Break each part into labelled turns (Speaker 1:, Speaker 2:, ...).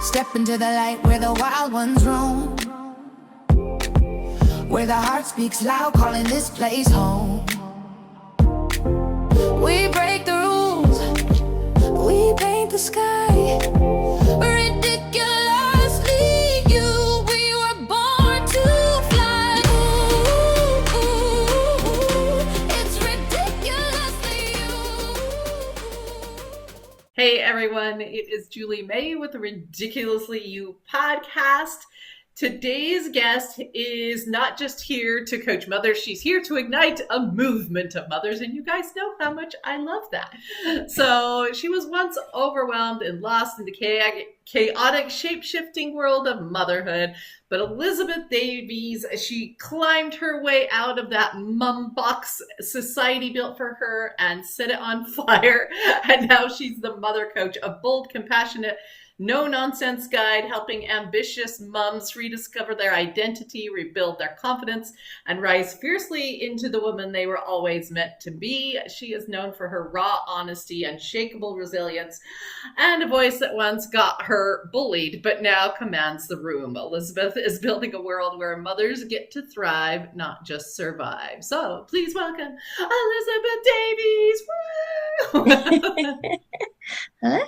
Speaker 1: Step into the light where the wild ones roam, where the heart speaks loud, calling this place home. We break the rules, we paint the sky, ridiculously you, we were born to fly. Ooh, it's ridiculously you.
Speaker 2: Hey everyone, it is Julie May with the Ridiculously You podcast. Today's guest is not just here to coach mothers, she's here to ignite a movement of mothers, and you guys know how much I love that. So she was once overwhelmed and lost in the chaotic, shape-shifting world of motherhood, but Elizabeth Davies, she climbed her way out of that mum box society built for her and set it on fire, and now she's the mother coach, a bold, compassionate, no-nonsense guide helping ambitious moms rediscover their identity, rebuild their confidence, and rise fiercely into the woman they were always meant to be. She is known for her raw honesty, unshakable resilience, and a voice that once got her bullied, but now commands the room. Elizabeth is building a world where mothers get to thrive, not just survive. So please welcome Elizabeth Davies. Woo!
Speaker 3: Hello.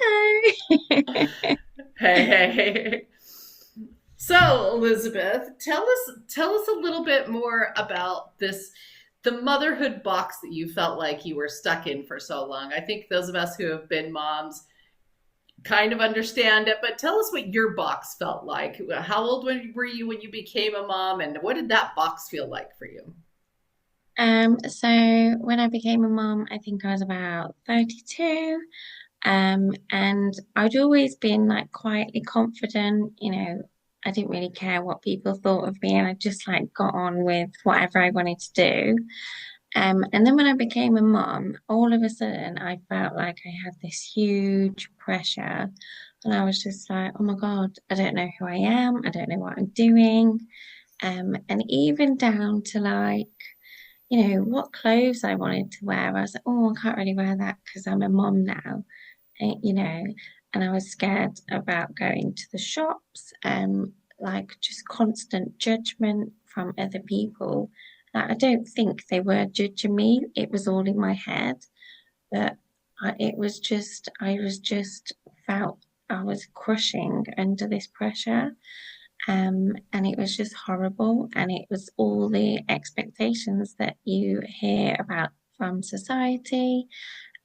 Speaker 2: Hey. So, Elizabeth, tell us a little bit more about the motherhood box that you felt like you were stuck in for so long. I think those of us who have been moms kind of understand it, but tell us what your box felt like. How old were you when you became a mom, and what did that box feel like for you?
Speaker 3: So when I became a mom, I think I was about 32. And I'd always been like quietly confident, I didn't really care what people thought of me, and I just like got on with whatever I wanted to do. And then when I became a mom, all of a sudden I felt like I had this huge pressure, and I was just like, oh my God, I don't know who I am, I don't know what I'm doing. And even down to like, what clothes I wanted to wear. I was like, oh, I can't really wear that because I'm a mom now, you know, and I was scared about going to the shops and like just constant judgment from other people. Like, I don't think they were judging me. It was all in my head, but I was just felt I was crushing under this pressure. And it was just horrible. And it was all the expectations that you hear about from society,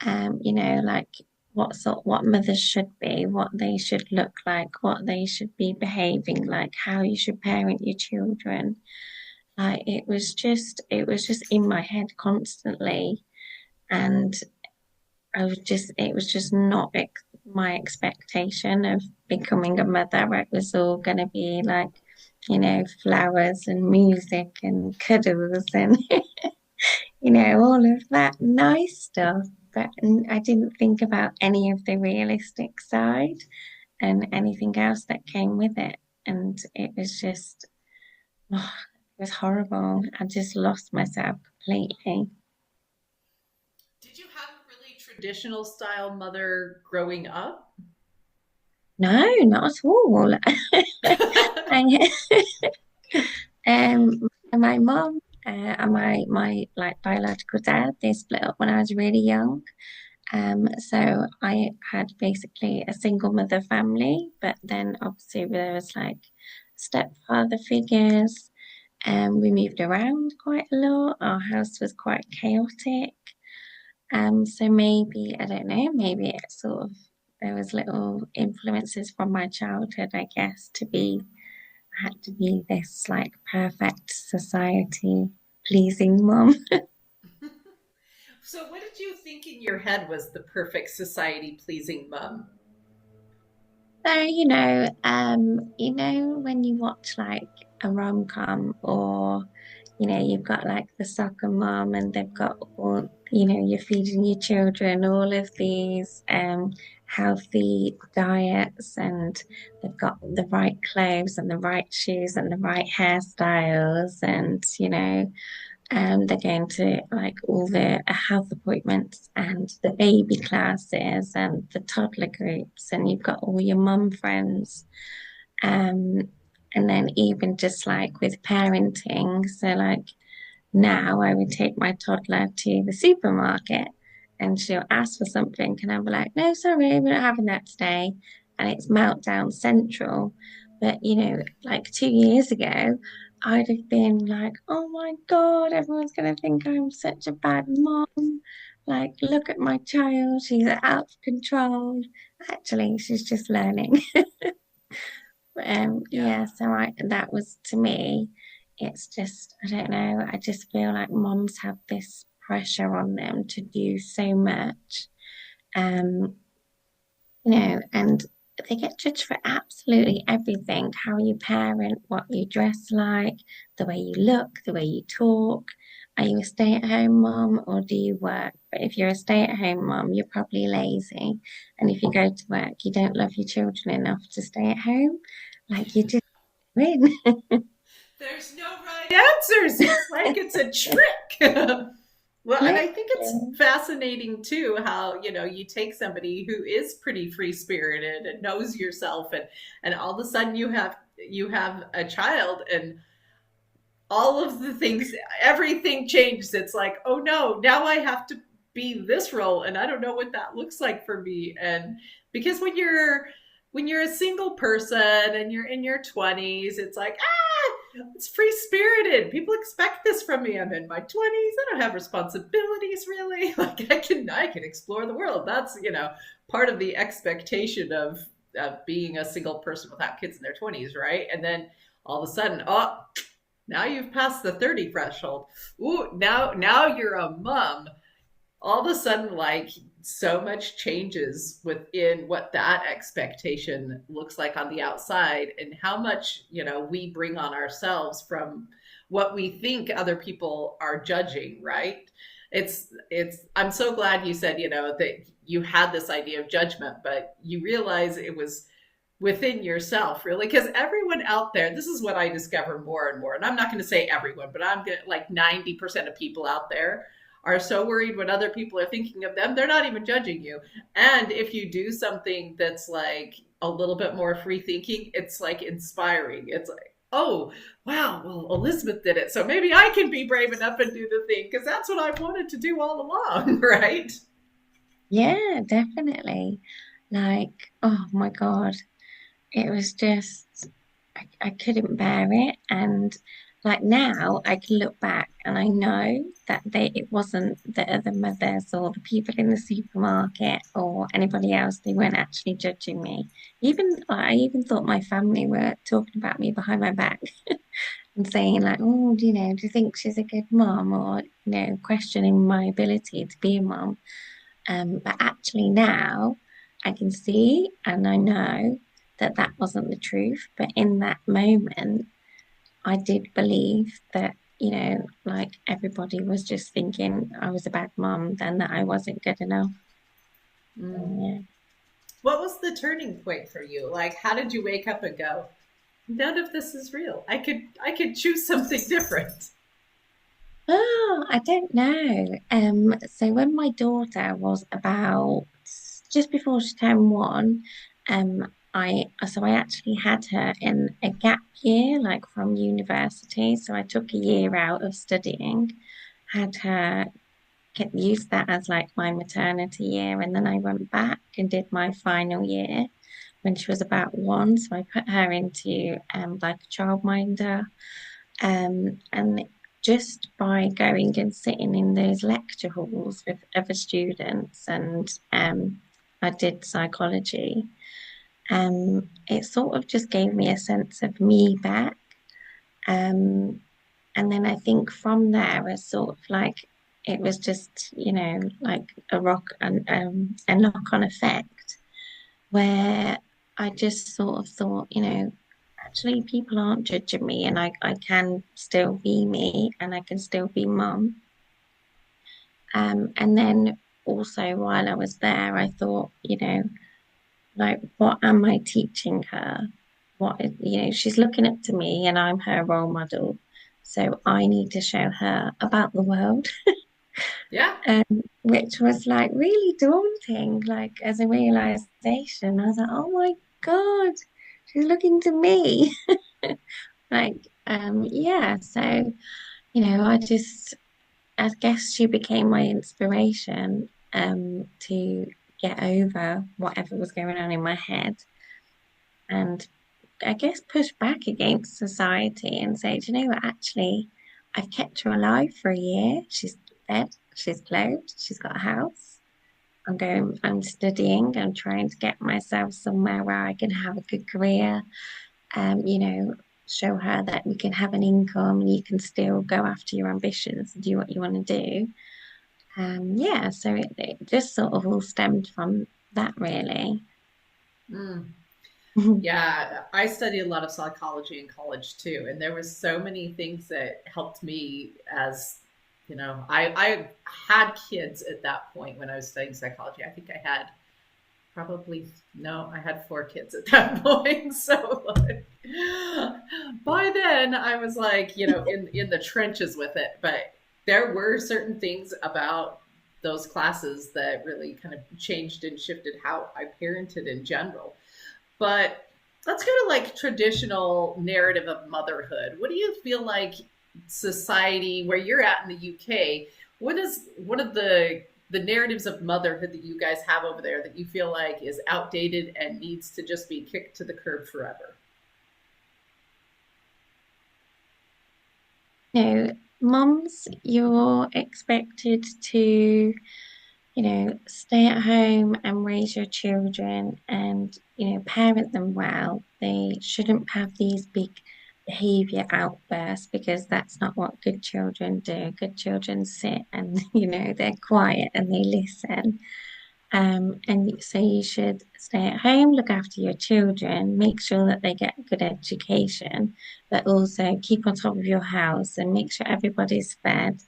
Speaker 3: like what mothers should be, what they should look like, what they should be behaving like, how you should parent your children. Like it was just in my head constantly. And it was just not my expectation of becoming a mother. It was all going to be like, flowers and music and cuddles and, all of that nice stuff. But I didn't think about any of the realistic side and anything else that came with it. And it was just, it was horrible. I just lost myself completely.
Speaker 2: Did you have a really traditional style mother growing up?
Speaker 3: No, not at all. I, my mom and my like biological dad, they split up when I was really young. So I had basically a single mother family, but then obviously there was like stepfather figures, and we moved around quite a lot. Our house was quite chaotic. So maybe, I don't know, maybe it sort of there was little influences from my childhood, I guess, I had to be this like perfect society pleasing mom.
Speaker 2: So, what did you think in your head was the perfect society pleasing mom?
Speaker 3: So, when you watch like a rom-com, or, you've got like the soccer mom and they've got all, you're feeding your children all of these healthy diets, and they've got the right clothes and the right shoes and the right hairstyles, and, They're going to like all the health appointments and the baby classes and the toddler groups, and you've got all your mum friends. Um, and then even just like with parenting, so like now I would take my toddler to the supermarket and she'll ask for something, and I'll be like, no, sorry, we're not having that today. And it's meltdown central. But, like 2 years ago, I'd have been like, oh my God, everyone's going to think I'm such a bad mom. Like, look at my child, she's out of control. Actually, she's just learning.
Speaker 2: Yeah.
Speaker 3: Yeah, so that was to me, it's just, I don't know, I just feel like moms have this pressure on them to do so much. Um, and they get judged for absolutely everything, how you parent, what you dress like, the way you look, the way you talk. Are you a stay-at-home mom or do you work? But if you're a stay-at-home mom, you're probably lazy. And if you go to work, you don't love your children enough to stay at home. Like you just win.
Speaker 2: There's no right answers. It's like it's a trick. Well, and I think it's
Speaker 3: Literally.
Speaker 2: fascinating too how, you take somebody who is pretty free-spirited and knows yourself, and all of a sudden you have a child, and all of the things, everything changes. It's like, oh no, now I have to be this role, and I don't know what that looks like for me. And because when you're a single person and you're in your 20s, it's like, it's free spirited. People expect this from me. I'm in my 20s. I don't have responsibilities really. Like I can explore the world. That's, part of the expectation of being a single person without kids in their 20s, right? And then all of a sudden, oh, now you've passed the 30 threshold. Ooh, now you're a mom. All of a sudden, like, so much changes within what that expectation looks like on the outside, and how much, we bring on ourselves from what we think other people are judging, right? I'm so glad you said, that you had this idea of judgment, but you realize it was within yourself, really, because everyone out there, this is what I discover more and more, and I'm not going to say everyone, but I'm going to, like, 90% of people out there are so worried what other people are thinking of them, they're not even judging you. And if you do something that's like a little bit more free thinking, it's like inspiring. It's like, oh wow, well, Elizabeth did it, so maybe I can be brave enough and do the thing, because that's what I've wanted to do all along. Right?
Speaker 3: Yeah, definitely. Like, oh my God. It was just, I couldn't bear it. And like now I can look back and I know that it wasn't the other mothers or the people in the supermarket or anybody else. They weren't actually judging me. I even thought my family were talking about me behind my back and saying like, oh, do you think she's a good mom? Or, questioning my ability to be a mom. But actually now I can see and I know that that wasn't the truth. But in that moment, I did believe that, like everybody was just thinking I was a bad mom, then that I wasn't good enough.
Speaker 2: Mm.
Speaker 3: Yeah.
Speaker 2: What was the turning point for you? Like, how did you wake up and go, none of this is real, I could choose something different?
Speaker 3: Oh, I don't know. So when my daughter was about just before she turned one, I actually had her in a gap year, like from university. So I took a year out of studying, had her used that as like my maternity year, and then I went back and did my final year when she was about one. So I put her into like a childminder. And just by going and sitting in those lecture halls with other students, and I did psychology, it sort of just gave me a sense of me back. Um, and then I think from there, it's sort of like it was just, like a rock and a knock-on effect where I just sort of thought, actually people aren't judging me and I can still be me and I can still be mum. And then also while I was there, I thought, like, what am I teaching her? She's looking up to me and I'm her role model. So I need to show her about the world,
Speaker 2: Yeah.
Speaker 3: which was like really daunting, like as a realization. I was like, oh my God, she's looking to me. Like, yeah, so, I guess she became my inspiration, to get over whatever was going on in my head and I guess push back against society and say, do you know what, actually, I've kept her alive for a year. She's fed, she's clothed, she's got a house. I'm studying, I'm trying to get myself somewhere where I can have a good career, you know, show her that you can have an income and you can still go after your ambitions and do what you want to do. Yeah, so it just sort of all stemmed from that, really.
Speaker 2: Mm. Yeah, I studied a lot of psychology in college too, and there was so many things that helped me as, I had kids at that point when I was studying psychology. I think I had probably, no, I had four kids at that point. So like, by then I was like, in the trenches with it, but there were certain things about those classes that really kind of changed and shifted how I parented in general. But let's go to like traditional narrative of motherhood. What do you feel like society where you're at in the UK, what is one of the narratives of motherhood that you guys have over there that you feel like is outdated and needs to just be kicked to the curb forever?
Speaker 3: Mums, you're expected to, stay at home and raise your children and, parent them well. They shouldn't have these big behavior outbursts because that's not what good children do. Good children sit and, they're quiet and they listen. And so you should stay at home, look after your children, make sure that they get a good education, but also keep on top of your house and make sure everybody's fed,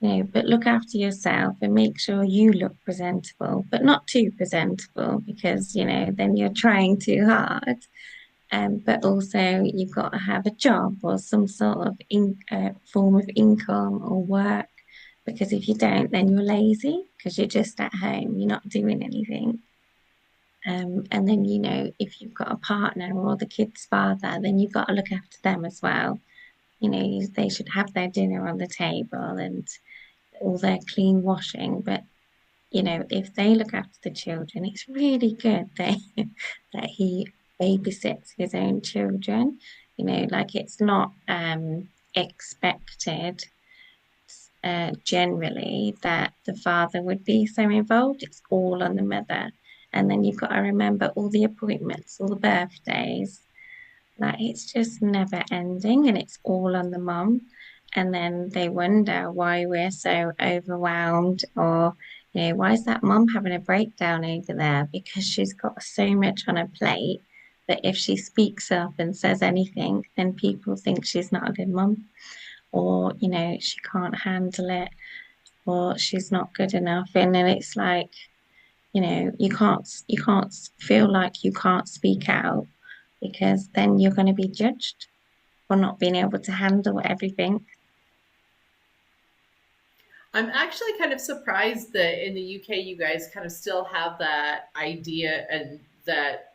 Speaker 3: but look after yourself and make sure you look presentable, but not too presentable because, then you're trying too hard. But also you've got to have a job or some sort of form of income or work because if you don't, then you're lazy because you're just at home, you're not doing anything. And then, if you've got a partner or the kid's father, then you've got to look after them as well. They should have their dinner on the table and all their clean washing. But, if they look after the children, it's really good that he babysits his own children. Like it's not expected generally that the father would be so involved. It's all on the mother. And then you've got to remember all the appointments, all the birthdays. Like it's just never ending and it's all on the mum. And then they wonder why we're so overwhelmed or, why is that mum having a breakdown over there? Because she's got so much on her plate that if she speaks up and says anything, then people think she's not a good mum or she can't handle it or she's not good enough and then it's like you can't feel like you can't speak out because then you're going to be judged for not being able to handle everything.
Speaker 2: I'm actually kind of surprised that in the UK you guys kind of still have that idea and that,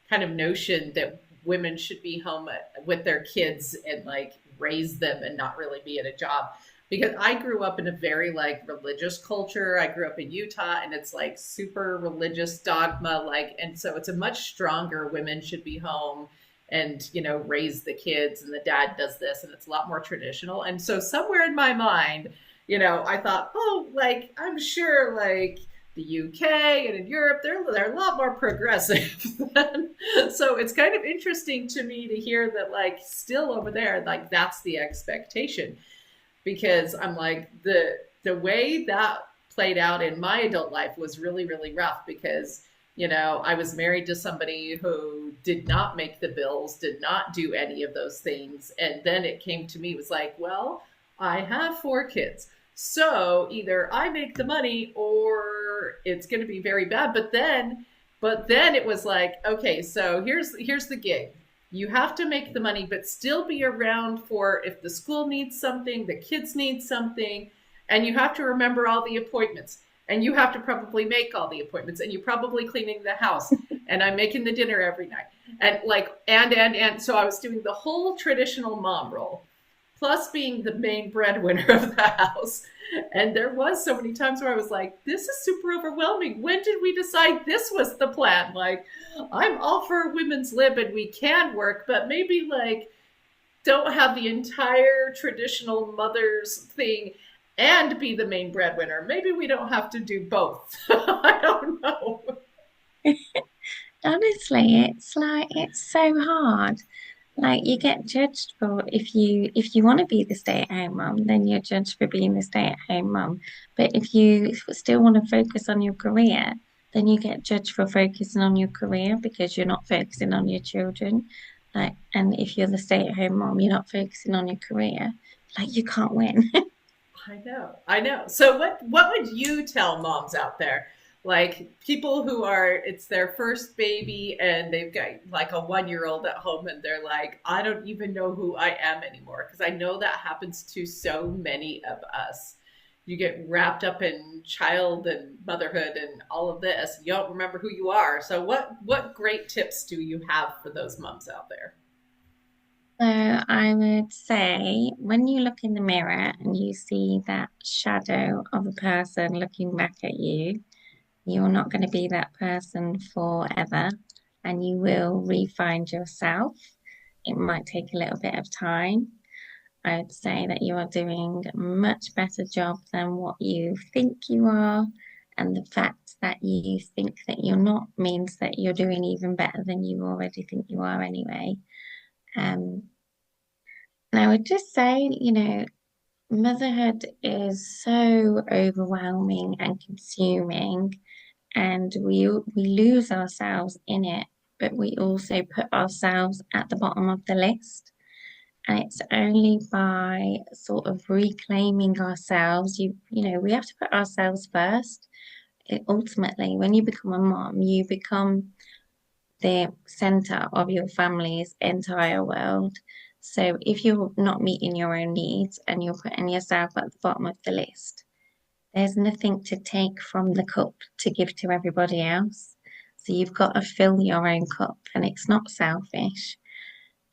Speaker 2: kind of notion that women should be home with their kids and like raise them and not really be at a job. Because I grew up in a very like religious culture. I grew up in Utah and it's like super religious dogma, like, and so it's a much stronger women should be home and, raise the kids and the dad does this and it's a lot more traditional. And so somewhere in my mind, I thought, oh, like, I'm sure like the UK and in Europe, they're a lot more progressive. So it's kind of interesting to me to hear that like still over there, like that's the expectation because I'm like the way that played out in my adult life was really, really rough because, I was married to somebody who did not make the bills, did not do any of those things. And then it came to me, it was like, well, I have four kids. So either I make the money or it's going to be very bad. But then it was like, okay, so here's the gig. You have to make the money, but still be around for if the school needs something, the kids need something, and you have to remember all the appointments. And you have to probably make all the appointments, and you're probably cleaning the house, and I'm making the dinner every night. And like, and so I was doing the whole traditional mom role, plus being the main breadwinner of the house. And there was so many times where I was like, this is super overwhelming. When did we decide this was the plan? Like, I'm all for women's lib and we can work, but maybe like don't have the entire traditional mother's thing and be the main breadwinner. Maybe we don't have to do both. I don't know.
Speaker 3: Honestly, it's like it's so hard. Like you get judged for if you want to be the stay-at-home mum, then you're judged for being the stay-at-home mum. But if you still want to focus on your career, then you get judged for focusing on your career because you're not focusing on your children. Like, and if you're the stay-at-home mom, you're not focusing on your career. Like you can't win.
Speaker 2: I know, I know. So what would you tell moms out there? Like people who are it's their first baby and they've got like a 1 year old at home and they're like, I don't even know who I am anymore. Because I know that happens to so many of us. You get wrapped up in child and motherhood and all of this. You don't remember who you are. So what great tips do you have for those moms out there?
Speaker 3: So I would say when you look in the mirror and you see that shadow of a person looking back at you, you're not going to be that person forever and you will re-find yourself. It might take a little bit of time. I would say that you are doing a much better job than what you think you are. And the fact that you think that you're not means that you're doing even better than you already think you are anyway. Um, and I would just say, motherhood is so overwhelming and consuming, and we lose ourselves in it, but we also put ourselves at the bottom of the list. And it's only by sort of reclaiming ourselves, we have to put ourselves first. Ultimately, when you become a mom, you become the center of your family's entire world. So if you're not meeting your own needs and you're putting yourself at the bottom of the list, there's nothing to take from the cup to give to everybody else. So you've got to fill your own cup, and it's not selfish.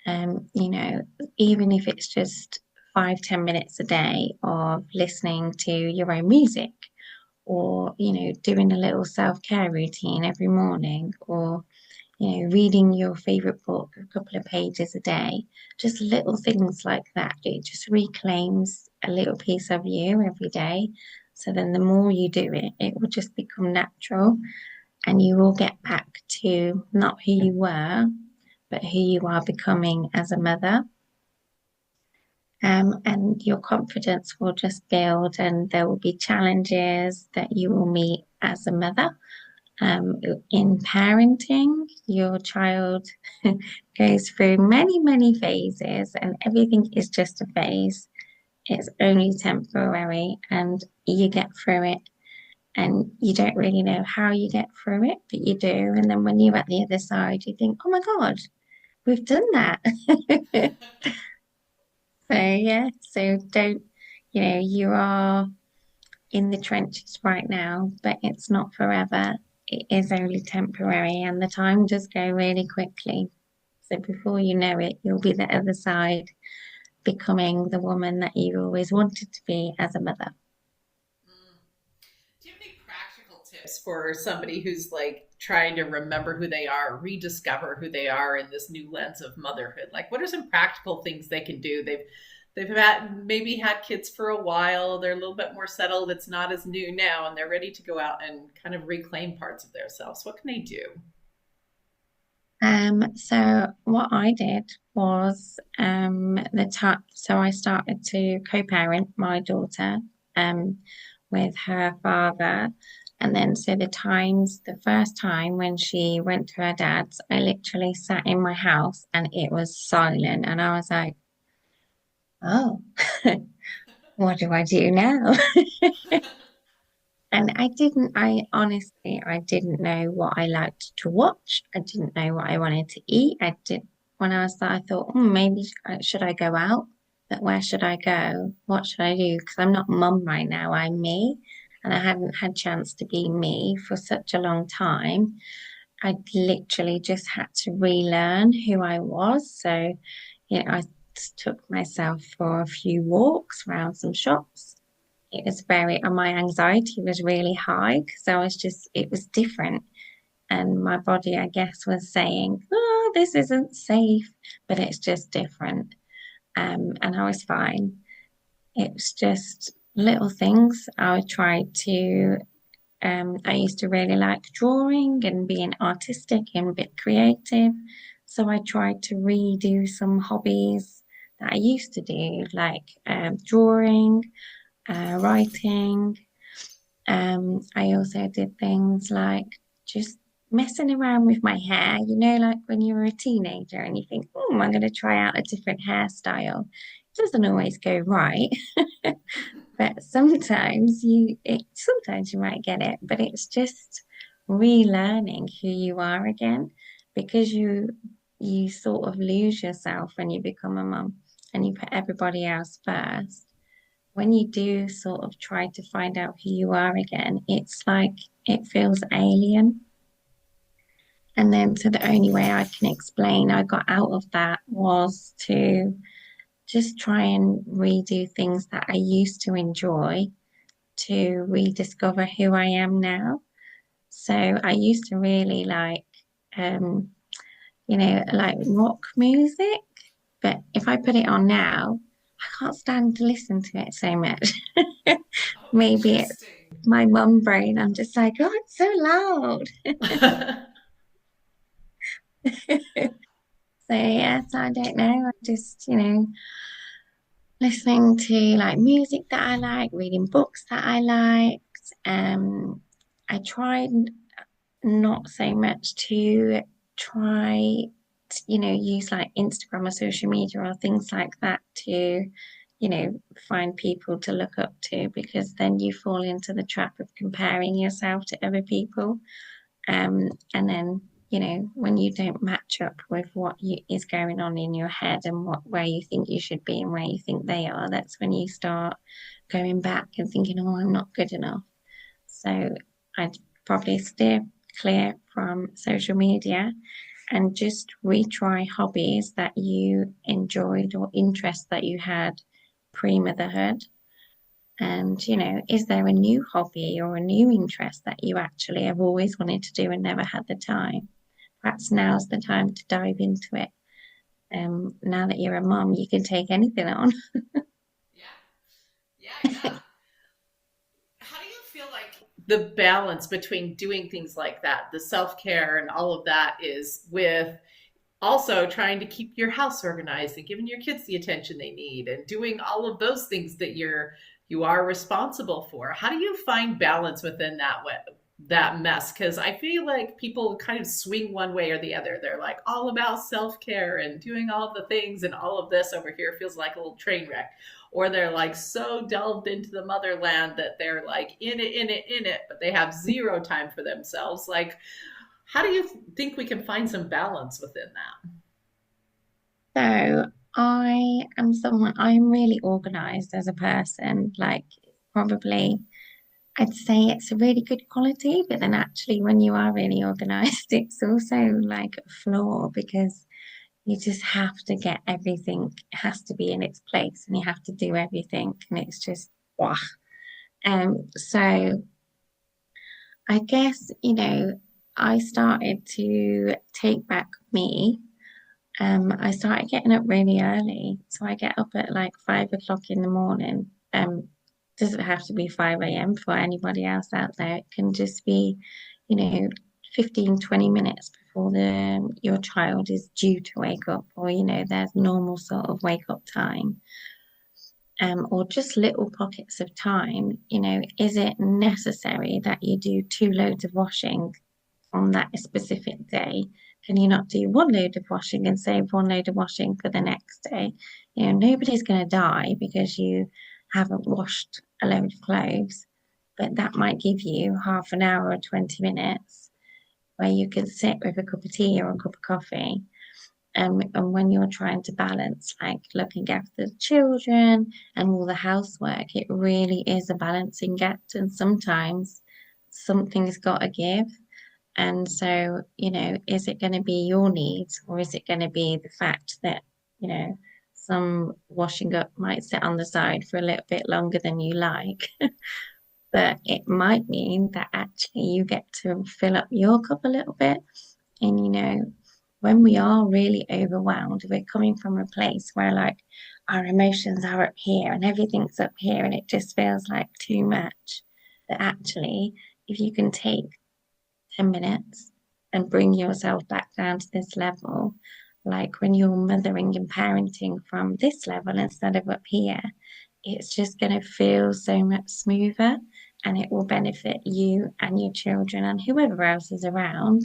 Speaker 3: Um, you know, Even if it's just 5, 10 minutes a day of listening to your own music, or doing a little self-care routine every morning, or reading your favorite book a couple of pages a day, just little things like that. It just reclaims a little piece of you every day. So then the more you do it, it will just become natural and you will get back to not who you were, but who you are becoming as a mother. And your confidence will just build, and there will be challenges that you will meet as a mother. In parenting, your child goes through many, many phases, and everything is just a phase. It's only temporary, and you get through it. And you don't really know how you get through it, but you do. And then when you're at the other side, you think, oh my God, we've done that. So, yeah, so don't, you are in the trenches right now, but it's not forever. It is only temporary, and the time does go really quickly. So before you know it, you'll be the other side, becoming the woman that you always wanted to be as a mother.
Speaker 2: Do you have any practical tips for somebody who's like trying to remember who they are, rediscover who they are in this new lens of motherhood? Like, what are some practical things they can do? They've had maybe had kids for a while. They're a little bit more settled. It's not as new now, and they're ready to go out and kind of reclaim parts of themselves. What can they do?
Speaker 3: So what I did was the time. So I started to co-parent my daughter um with her father, and then so the first time when she went to her dad's, I literally sat in my house and it was silent, and I was like, oh, what do I do now? And I honestly, I didn't know what I liked to watch. I didn't know what I wanted to eat. I did. when I was there, I thought, maybe should I go out? But where should I go? What should I do? Because I'm not mum right now, I'm me. And I hadn't had chance to be me for such a long time. I literally just had to relearn who I was. So, I took myself for a few walks around some shops. It was and my anxiety was really high because it was different. And my body, I guess, was saying, oh, this isn't safe, but it's just different. And I was fine. It was just little things. I used to really like drawing and being artistic and a bit creative. So I tried to redo some hobbies that I used to do, like drawing, writing. I also did things like just messing around with my hair, like when you were a teenager and you think, oh, I'm going to try out a different hairstyle. It doesn't always go right, but sometimes you might get it, but it's just relearning who you are again because you sort of lose yourself when you become a mum and you put everybody else first. When you do sort of try to find out who you are again, it's like it feels alien. And then, so the only way I can explain I got out of that was to just try and redo things that I used to enjoy to rediscover who I am now. So I used to really um, like rock music, but if I put it on now, I can't stand to listen to it so much.
Speaker 2: Oh,
Speaker 3: Maybe it's
Speaker 2: interesting.
Speaker 3: my mum brain. I'm just like, oh, it's so loud. So yes, I don't know. I just, listening to like music that I like, reading books that I liked. I tried not so much to try use like Instagram or social media or things like that to, find people to look up to because then you fall into the trap of comparing yourself to other people. And then, when you don't match up with is going on in your head and where you think you should be and where you think they are, that's when you start going back and thinking, oh, I'm not good enough. So I'd probably steer clear from social media and just retry hobbies that you enjoyed or interests that you had pre-motherhood. And, is there a new hobby or a new interest that you actually have always wanted to do and never had the time? Perhaps now's the time to dive into it. Now that you're a mom, you can take anything on.
Speaker 2: Yeah, yeah. How do you feel like the balance between doing things like that, the self care and all of that, is with also trying to keep your house organized and giving your kids the attention they need and doing all of those things that you are responsible for? How do you find balance within that mess? Because I feel like people kind of swing one way or the other. They're like all about self-care and doing all the things, and all of this over here feels like a little train wreck. Or they're like so delved into the motherland that they're like in it, but they have zero time for themselves. Like, how do you think we can find some balance within that?
Speaker 3: So I'm really organized as a person. Like, probably, I'd say it's a really good quality, but then actually, when you are really organized, it's also like a flaw because you just have to get everything, it has to be in its place and you have to do everything. And it's just, wow. So I guess, I started to take back me. I started getting up really early. So I get up at like 5 o'clock in the morning. Doesn't have to be 5 a.m. for anybody else out there. It can just be, you know, 15, 20 minutes before your child is due to wake up, or, there's normal sort of wake up time. Or just little pockets of time, is it necessary that you do 2 loads of washing on that specific day? Can you not do 1 load of washing and save 1 load of washing for the next day? Nobody's going to die because you haven't washed a load of clothes, but that might give you half an hour or 20 minutes where you can sit with a cup of tea or a cup of coffee And when you're trying to balance like looking after the children and all the housework, it really is a balancing act. And sometimes something's got to give. And so, is it going to be your needs or is it going to be the fact that, some washing up might sit on the side for a little bit longer than you like? But it might mean that actually you get to fill up your cup a little bit. And, when we are really overwhelmed, we're coming from a place where like our emotions are up here and everything's up here and it just feels like too much. But actually, if you can take 10 minutes and bring yourself back down to this level, like when you're mothering and parenting from this level instead of up here, it's just going to feel so much smoother and it will benefit you and your children and whoever else is around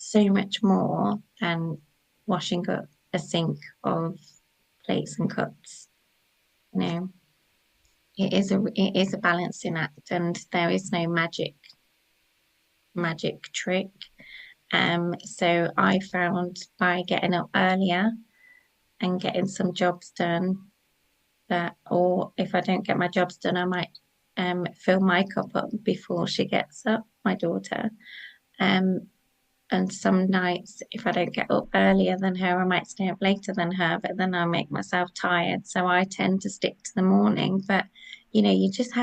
Speaker 3: so much more than washing up a sink of plates and cups. You know, it is a balancing act and there is no magic trick. So I found by getting up earlier and getting some jobs done that, or if I don't get my jobs done, I might fill my cup up before she gets up, my daughter. Um, and some nights, if I don't get up earlier than her, I might stay up later than her, but then I'll make myself tired. So I tend to stick to the morning. But you just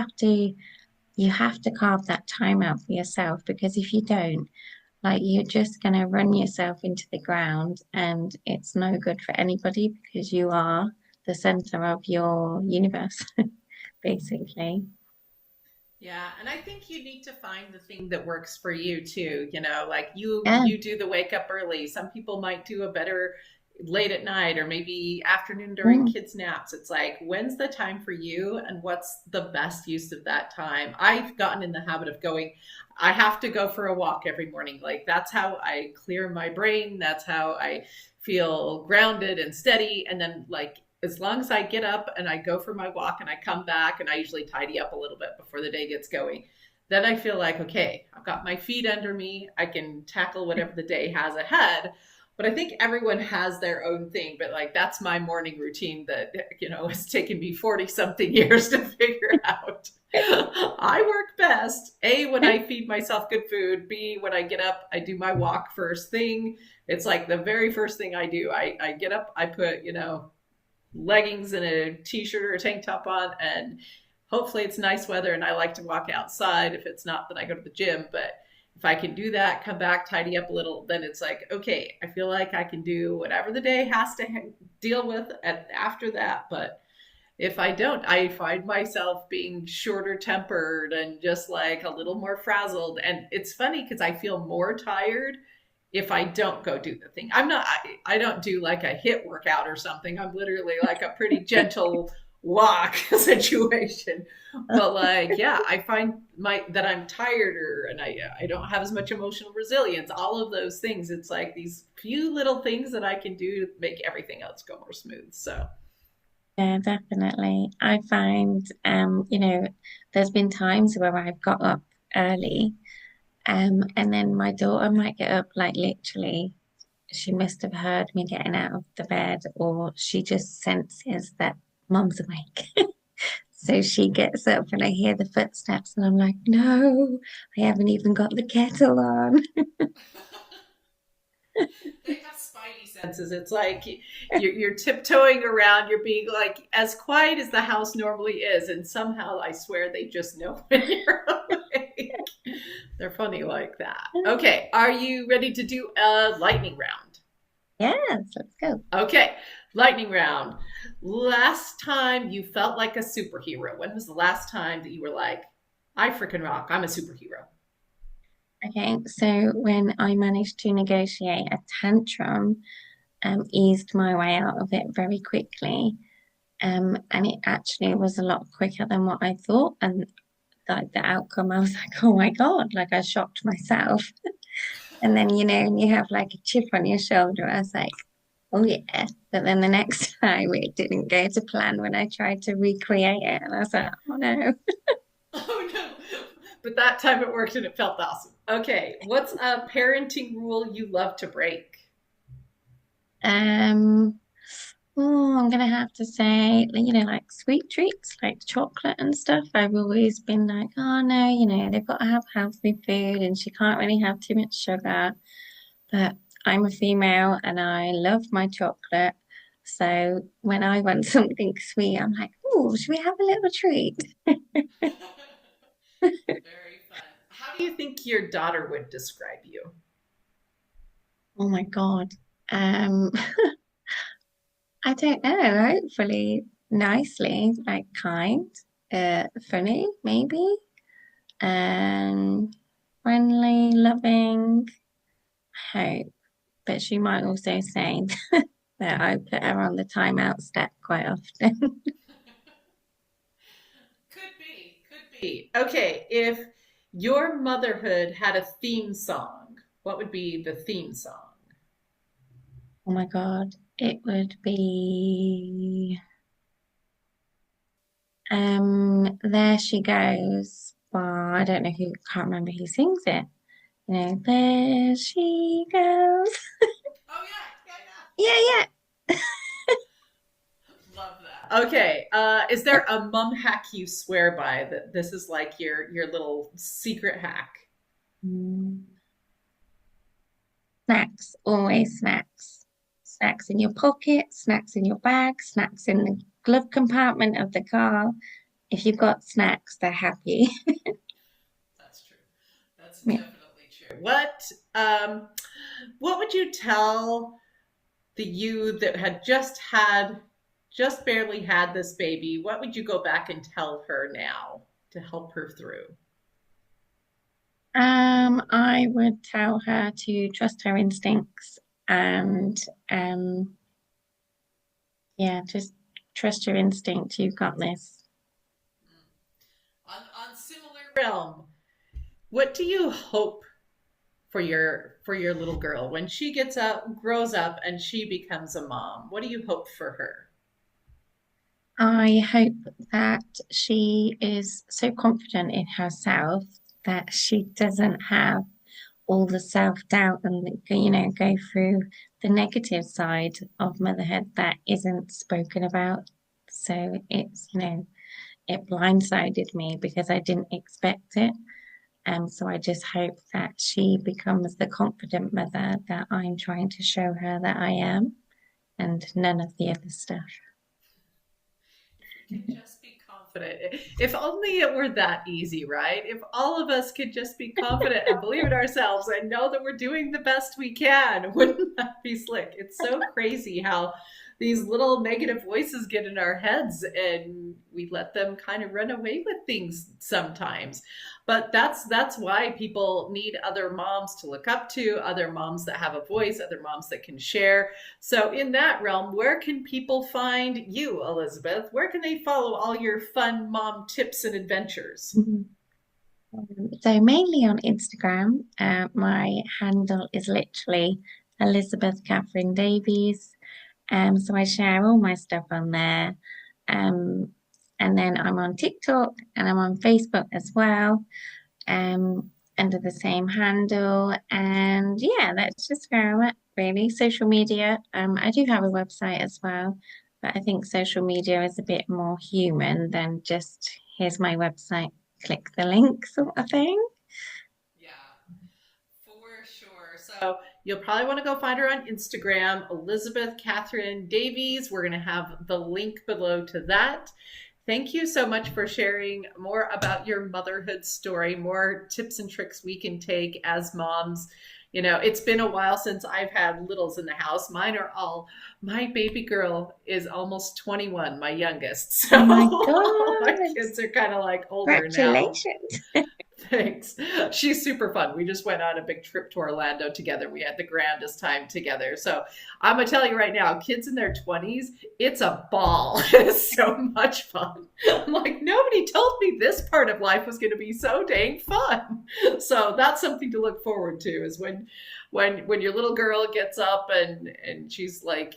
Speaker 3: you have to carve that time out for yourself because if you don't, like you're just going to run yourself into the ground and it's no good for anybody because you are the center of your universe, basically.
Speaker 2: Yeah, and I think you need to find the thing that works for you too. Like you
Speaker 3: Yeah.
Speaker 2: you do the wake up early. Some people might do a better late at night or maybe afternoon during
Speaker 3: Mm.
Speaker 2: kids' naps. It's like, when's the time for you and what's the best use of that time? I've gotten in the habit of going, I have to go for a walk every morning. Like that's how I clear my brain. That's how I feel grounded and steady. And then like as long as I get up and I go for my walk and I come back and I usually tidy up a little bit before the day gets going, then I feel like, okay, I've got my feet under me. I can tackle whatever the day has ahead. But I think everyone has their own thing. But like, that's my morning routine that, has taken me 40 something years to figure out. I work best, A, when I feed myself good food, B, when I get up, I do my walk first thing. It's like the very first thing I do. I get up, I put, leggings and a t-shirt or a tank top on and hopefully it's nice weather and I like to walk outside. If it's not, then I go to the gym. But if I can do that, come back, tidy up a little, then it's like, okay, I feel like I can do whatever the day has to deal with after that. But if I don't, I find myself being shorter tempered and just like a little more frazzled. And it's funny because I feel more tired if I don't go do the thing. I don't do like a hit workout or something. I'm literally like a pretty gentle walk situation. But like, yeah, I find that I'm tireder and I don't have as much emotional resilience, all of those things. It's like these few little things that I can do to make everything else go more smooth. So
Speaker 3: Yeah, definitely. I find, there's been times where I've got up early, and then my daughter might get up like literally, she must have heard me getting out of the bed, or she just senses that mom's awake. So she gets up and I hear the footsteps, and I'm like, no, I haven't even got the kettle on.
Speaker 2: they have spidey senses. It's like you're tiptoeing around. You're being like as quiet as the house normally is, and somehow I swear they just know when you're awake. They're funny like that. Okay, are you ready to do a lightning round?
Speaker 3: Yes, let's go.
Speaker 2: Okay, lightning round. Last time you felt like a superhero. When was the last time that you were like, I freaking rock, I'm a superhero?
Speaker 3: Okay, so when I managed to negotiate a tantrum, eased my way out of it very quickly. And it actually was a lot quicker than what I thought. And like the outcome, I was like, oh my God, like I shocked myself. And then, and you have like a chip on your shoulder. I was like, oh yeah. But then the next time it didn't go to plan when I tried to recreate it. And I was like, oh no.
Speaker 2: Oh no. But that time it worked and it felt awesome. Okay, what's a parenting rule you love to break?
Speaker 3: Um, oh, I'm gonna have to say, like sweet treats, like chocolate and stuff. I've always been like, oh no, they've got to have healthy food, and she can't really have too much sugar. But I'm a female, and I love my chocolate. So when I want something sweet, I'm like, oh, should we have a little treat?
Speaker 2: Very fun. How do you think your daughter would describe you?
Speaker 3: Oh my God. Um, I don't know. Hopefully, nicely, like kind, funny, maybe, and friendly, loving. Hope, but she might also say that I put her on the timeout step quite often.
Speaker 2: Could be, could be. Okay, if your motherhood had a theme song, what would be the theme song?
Speaker 3: Oh my God, it would be There She Goes. But I don't know who, can't remember who sings it. There she goes.
Speaker 2: Oh yeah, yeah,
Speaker 3: Yeah, yeah.
Speaker 2: yeah. Love that. Okay, is there a mom hack you swear by that this is like your little secret hack?
Speaker 3: Mm, Snacks, always snacks. Snacks in your pocket, snacks in your bag, snacks in the glove compartment of the car. If you've got snacks, they're happy.
Speaker 2: That's true. That's
Speaker 3: Yeah.
Speaker 2: definitely true. What would you tell the you that just barely had this baby? What would you go back and tell her now to help her through?
Speaker 3: I would tell her to trust her instincts and yeah, just trust your instinct. You've got this.
Speaker 2: On similar realm, what do you hope for your little girl when she grows up and she becomes a mom? What do you hope for her?
Speaker 3: I hope that she is so confident in herself that she doesn't have all the self-doubt and go through the negative side of motherhood that isn't spoken about. So it blindsided me because I didn't expect it. So I just hope that she becomes the confident mother that I'm trying to show her that I am, and none of the other stuff.
Speaker 2: Can just be confident. If only it were that easy, right? If all of us could just be confident and believe in ourselves and know that we're doing the best we can, wouldn't that be slick? It's so crazy how these little negative voices get in our heads and we let them kind of run away with things sometimes. But that's why people need other moms to look up to, other moms that have a voice, other moms that can share. So, in that realm, where can people find you, Elizabeth? Where can they follow all your fun mom tips and adventures?
Speaker 3: Mhm. So mainly on Instagram, my handle is literally Elizabeth Catherine Davies. So I share all my stuff on there. Um, and then I'm on TikTok and I'm on Facebook as well, under the same handle. And yeah, that's just where I'm at, really. Social media. I do have a website as well, but I think social media is a bit more human than just here's my website, click the link sort of thing.
Speaker 2: Yeah, for sure. So you'll probably want to go find her on Instagram, Elizabeth Catherine Davies. We're going to have the link below to that. Thank you so much for sharing more about your motherhood story, more tips and tricks we can take as moms. You know, it's been a while since I've had littles in the house. My baby girl is almost 21, my youngest.
Speaker 3: Oh
Speaker 2: So
Speaker 3: my
Speaker 2: my
Speaker 3: God.
Speaker 2: kids are kind of like older now.
Speaker 3: Congratulations.
Speaker 2: Thanks. She's super fun. We just went on a big trip to Orlando together. We had the grandest time together. So I'm gonna tell you right now, kids in their 20s, it's a ball. It's so much fun. I'm like, nobody told me this part of life was gonna be so dang fun. So that's something to look forward to is when your little girl gets up and she's like,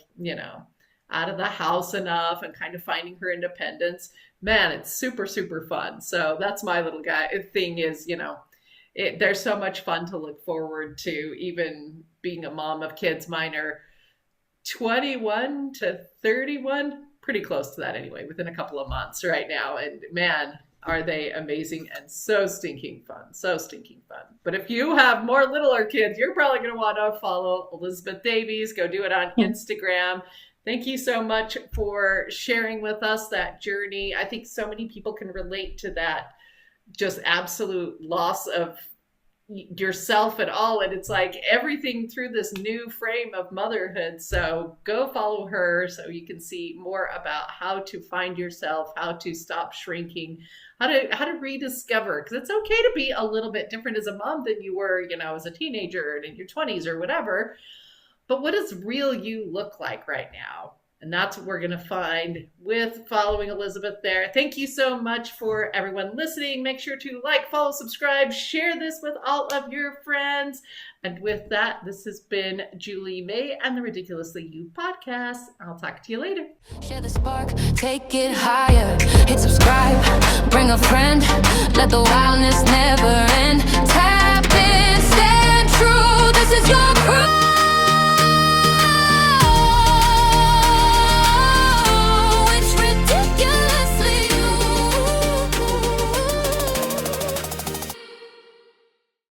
Speaker 2: out of the house enough and kind of finding her independence. Man, it's super, super fun. So that's my little guy thing is, there's so much fun to look forward to, even being a mom of kids. Mine are 21 to 31, pretty close to that anyway, within a couple of months right now. And man, are they amazing and so stinking fun. So stinking fun. But if you have more littler kids, you're probably going to want to follow Elizabeth Davies. Go do it on Instagram. Thank you so much for sharing with us that journey. I think so many people can relate to that just absolute loss of yourself at all, and it's like everything through this new frame of motherhood. So go follow her so you can see more about how to find yourself, how to stop shrinking, how to rediscover, because it's okay to be a little bit different as a mom than you were, as a teenager and in your 20s or whatever. But what does real you look like right now? And that's what we're going to find with following Elizabeth there. Thank you so much for everyone listening. Make sure to like, follow, subscribe, share this with all of your friends. And with that, this has been Julie May and the Ridiculously You podcast. I'll talk to you later.
Speaker 1: Share the spark, take it higher. Hit subscribe, bring a friend. Let the wildness never end. Tap in, stand true. This is your crew.